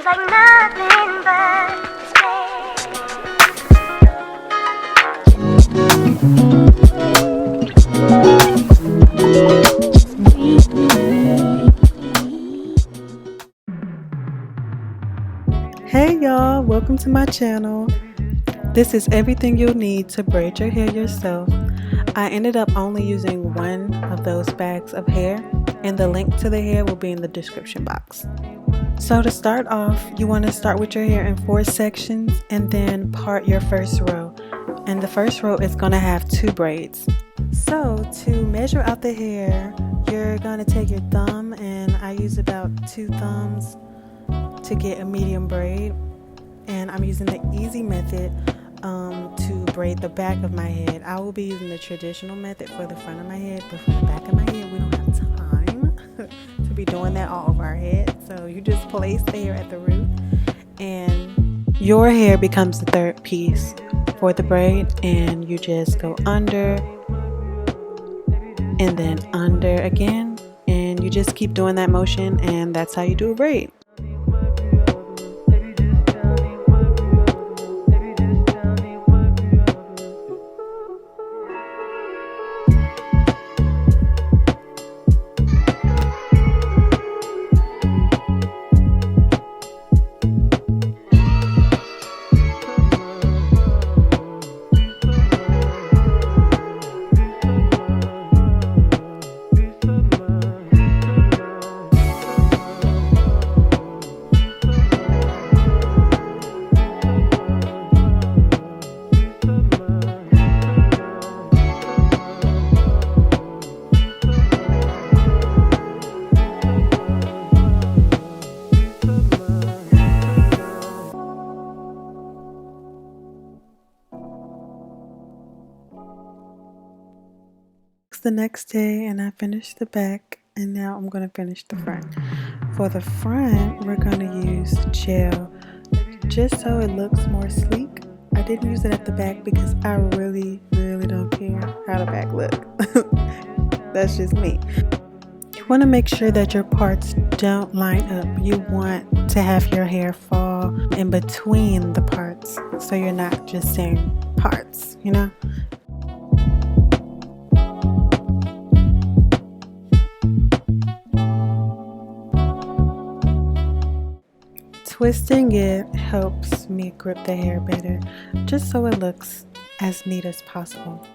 like nothing but Hey y'all, welcome to my channel. This is everything you'll need to braid your hair yourself. I ended up only using one of those bags of hair, and the link to the hair will be in the description box. So to start off, you want to start with your hair in 4 sections and then part your first row. And the first row is going to have 2 braids. So to measure out the hair, you're going to take your thumb, and I use about 2 thumbs to get a medium braid, and I'm using the easy method to braid the back of my head. I will be using the traditional method for the front of my head, but for the back of my head we don't have time to be doing that all over our head. So you just place the hair at the root, and your hair becomes the third piece for the braid, and you just go under and then under again, and you just keep doing that motion, and that's how you do a braid. The next day, and I finished the back, and now I'm going to finish the front. For the front, we're going to use gel just so it looks more sleek. I didn't use it at the back because I really don't care how the back look. That's just me. You want to make sure that your parts don't line up. You want to have your hair fall in between the parts, so you're not just seeing parts, you know. Twisting it helps me grip the hair better, just so it looks as neat as possible.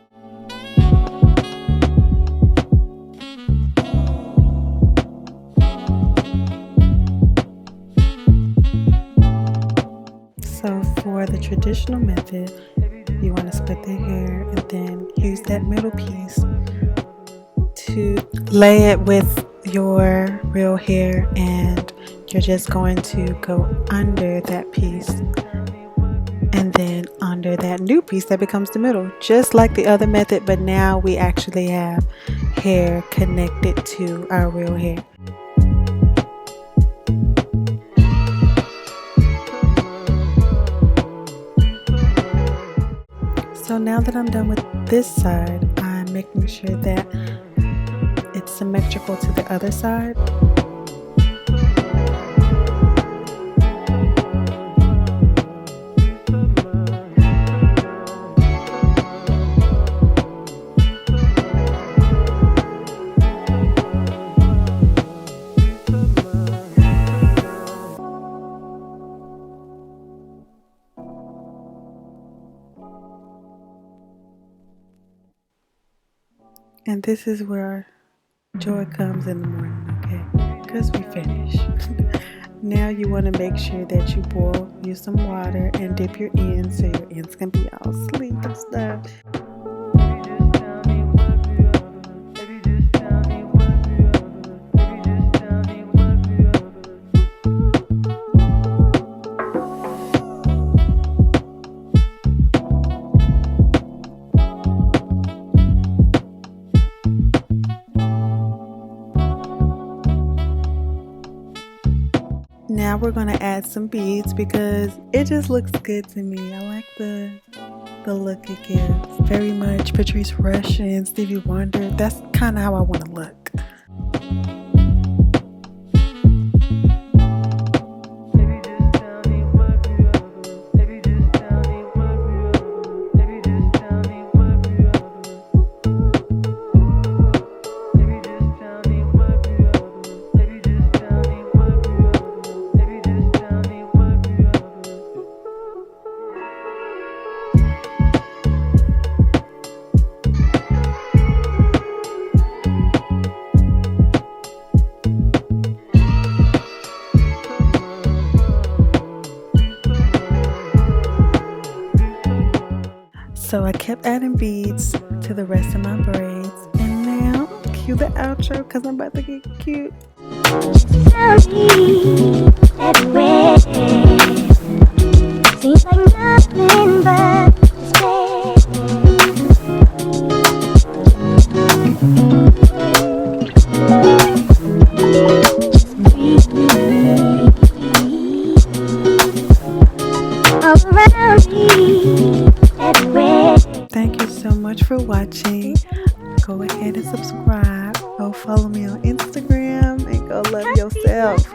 So for the traditional method, you want to split the hair and then use that middle piece to lay it with your real hair, and you're just going to go under that piece and then under that new piece that becomes the middle, just like the other method, but now we actually have hair connected to our real hair. So now that I'm done with this side, I'm making sure that it's symmetrical to the other side. And this is where joy comes in the morning, okay? Because we finished. Now you want to make sure that you use some water and dip your ends so your ends can be all sleek and stuff. Now we're going to add some beads because it just looks good to me. I like the look it gives. Very much Patrice Rush and Stevie Wonder. That's kind of how I want to look. So I kept adding beads to the rest of my braids. And now, cue the outro because I'm about to get cute. Everywhere. Seems like nothing but despair. All around me, everywhere. Thank you so much for watching. Go ahead and subscribe. Go follow me on Instagram and go love yourself.